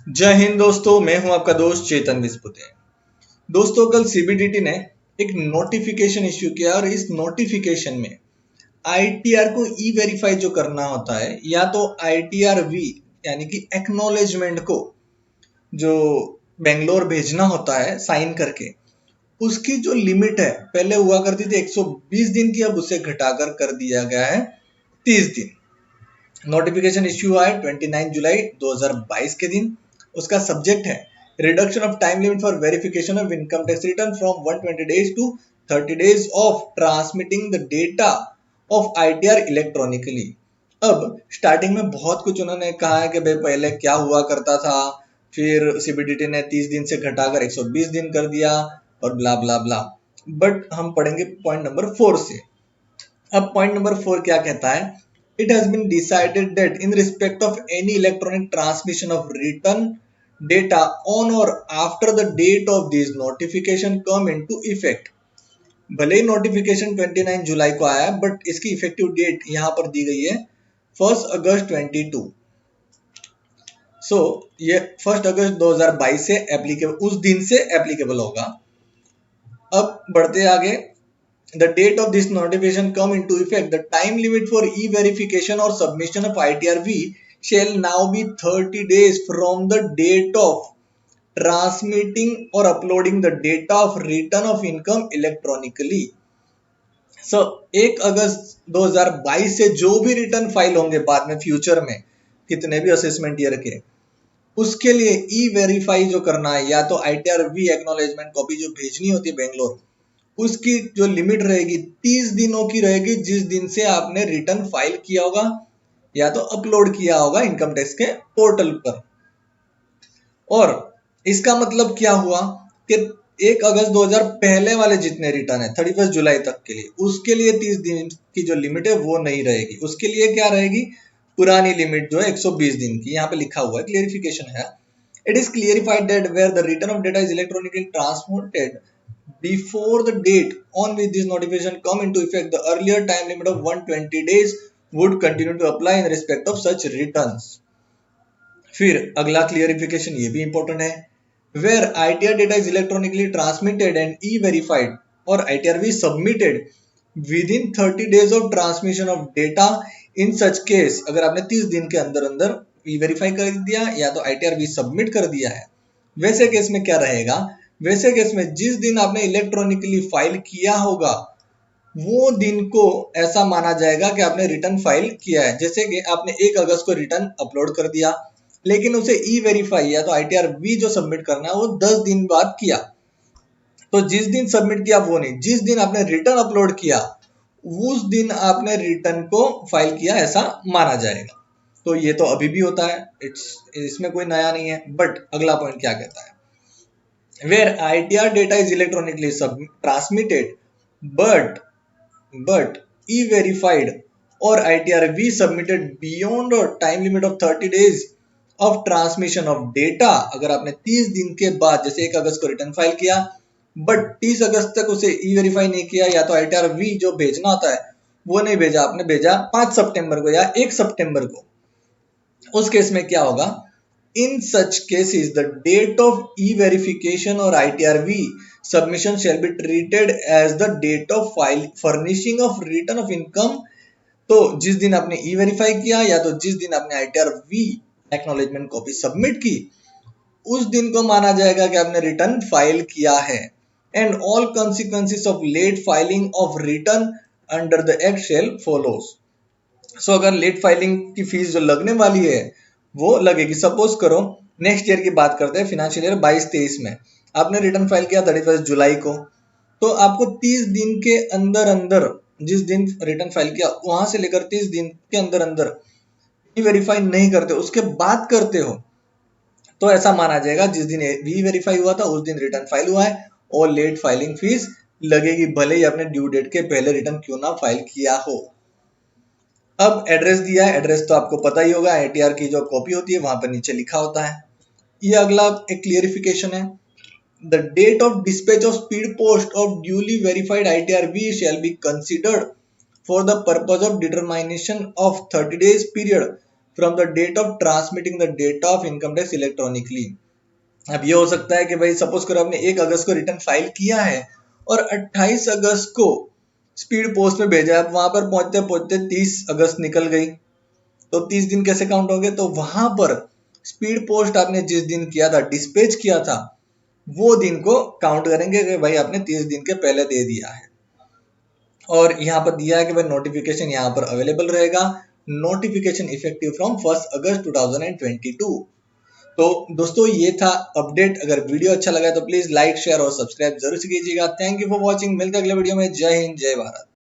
जय हिंद दोस्तों, मैं हूं आपका दोस्त चेतन विस्पुते। दोस्तों, कल सीबीडीटी ने एक नोटिफिकेशन इश्यू किया और इस नोटिफिकेशन में आईटीआर को ई वेरीफाई जो करना होता है या तो आईटीआर वी यानी कि एक्नॉलेजमेंट को जो बेंगलोर भेजना होता है साइन करके, उसकी जो लिमिट है पहले हुआ करती थी 120 दिन की, अब उसे घटाकर कर दिया गया है 30 दिन। नोटिफिकेशन इश्यू हुआ है 29 जुलाई 2022 के दिन। उसका सब्जेक्ट है reduction of time limit for verification of income tax return from 120 days to 30 days of transmitting the data of ITR electronically. अब स्टार्टिंग में बहुत कुछ उन्होंने कहा है कि भाई पहले क्या हुआ करता था, फिर सीबीडीटी ने 30 दिन से घटाकर 120 दिन कर दिया और ब्ला ब्ला ब्ला। बट हम पढ़ेंगे पॉइंट नंबर 4 से। अब पॉइंट नंबर 4 क्या कहता है? It has been decided that in respect of any electronic transmission of written data on or after the date of this notification come into effect, भले ही नोटिफिकेशन 29 जुलाई को आया बट इसकी effective date यहाँ पर दी गई है 1 अगस्त 22। सो ये 1 अगस्त 2022 से एप्लीकेबल, उस दिन से एप्लीकेबल होगा। अब बढ़ते आगे, the date of this notification come into effect, the time limit for e-verification or submission of ITRV shall now be 30 days from the date of transmitting or uploading the data of return of income electronically. So 1 अगस्त 2022 से जो भी return file होंगे बाद में future में, कितने भी assessment year के, उसके लिए ई वेरीफाई जो करना है या तो ITRV एक्नॉलेजमेंट कॉपी जो भेजनी होती है बेंगलोर, उसकी जो लिमिट रहेगी 30 दिनों की रहेगी, जिस दिन से आपने रिटर्न फाइल किया होगा या तो अपलोड किया होगा इनकम टैक्स के पोर्टल पर। और इसका मतलब क्या हुआ कि 1 अगस्त 2000 पहले वाले जितने रिटर्न है 31 जुलाई तक के लिए, उसके लिए 30 दिन की जो लिमिट है वो नहीं रहेगी। उसके लिए क्या रहेगी? पुरानी लिमिट जो है 120 दिन की। यहाँ पे लिखा हुआ है, क्लियरिफिकेशन है, it is clarified that where the return of data is electronically transmitted before the date on which this notification come into effect, the earlier time limit of 120 days would continue to apply in respect of such returns. फिर अगला clarification ये भी important है, where ITR data is electronically transmitted and e-verified or ITRV submitted within 30 days of transmission of data, in such case अगर आपने 30 दिन के अंदर अंदर e-verify कर दिया या तो ITRV सबमिट कर दिया है, वैसे केस में क्या रहेगा? वैसे केस में जिस दिन आपने इलेक्ट्रॉनिकली फाइल किया होगा वो दिन को ऐसा माना जाएगा कि आपने रिटर्न फाइल किया है। जैसे कि आपने 1 अगस्त को रिटर्न अपलोड कर दिया, लेकिन उसे ई वेरीफाई या तो आईटीआर वी जो सबमिट करना है वो 10 दिन बाद किया, तो जिस दिन सबमिट किया वो नहीं, जिस दिन आपने रिटर्न अपलोड किया उस दिन आपने रिटर्न को फाइल किया ऐसा माना जाएगा। तो ये तो अभी भी होता है, इसमें कोई नया नहीं है। बट अगला पॉइंट क्या कहता है? where ITR data is electronically transmitted but e-verified or ITR-V submitted beyond a time limit of 30 days of transmission of data, अगर आपने 30 दिन के बाद जैसे 1 अगस्त को रिटर्न फाइल किया बट 30 अगस्त तक उसे ई वेरीफाई नहीं किया या तो ITR-V जो भेजना होता है वो नहीं भेजा, आपने भेजा 5 सितंबर को या 1 सितंबर को, उस केस में क्या होगा? In such cases, the date of e-verification or ITRV submission shall be treated as the date of file furnishing of return of income. तो जिस दिन आपने e-verify किया या तो जिस दिन आपने ITRV acknowledgement कॉपी सबमिट की, उस दिन को माना जाएगा कि आपने रिटर्न फाइल किया है। And all consequences of late filing of return under the act shall follows. So अगर लेट फाइलिंग की फीस जो लगने वाली है वो लगेगी। सपोज करो नेक्स्ट ईयर की बात करते हैं, फिनेंशियल ईयर 22-23 में आपने रिटर्न फाइल किया 31 जुलाई को, तो आपको 30 दिन के अंदर अंदर, जिस दिन रिटर्न फाइल किया वहां से लेकर 30 दिन के अंदर अंदर ई वेरीफाई नहीं करते, उसके बाद करते हो तो ऐसा माना जाएगा जिस दिन वी वेरीफाई हुआ था उस दिन रिटर्न फाइल हुआ है और लेट फाइलिंग फीस लगेगी, भले ही आपने ड्यू डेट के पहले रिटर्न क्यों ना फाइल किया हो। अब एड्रेस दिया है, एड्रेस तो आपको पता ही होगा, आईटीआर की जो कॉपी होती है वहां पर नीचे लिखा होता है। ये अगला एक क्लियरिफिकेशन है, the date of dispatch of speed post of duly verified ITR V shall be considered for the purpose of determination of 30 days period from the date of transmitting the data of income tax electronically. अब ये हो सकता है कि भाई suppose करो आपने 1 अगस्त को रिटर्न फाइल किया है और 28 अगस्त को स्पीड पोस्ट में भेजा है, वहां पर पहुंचते पहुंचते 30 अगस्त निकल गई, तो 30 दिन कैसे काउंट होंगे? तो वहां पर स्पीड पोस्ट आपने जिस दिन किया था, डिस्पैच किया था, वो दिन को काउंट करेंगे कि भाई आपने 30 दिन के पहले दे दिया है। और यहाँ पर दिया है कि भाई नोटिफिकेशन यहाँ पर अवेलेबल रहेगा, नोटिफिकेशन इफेक्टिव फ्रॉम 1 अगस्त 2022। तो दोस्तों ये था अपडेट। अगर वीडियो अच्छा लगा तो प्लीज लाइक शेयर और सब्सक्राइब जरूर से कीजिएगा। Thank you for watching. मिलते हैं अगले वीडियो में। जय हिंद, जय भारत।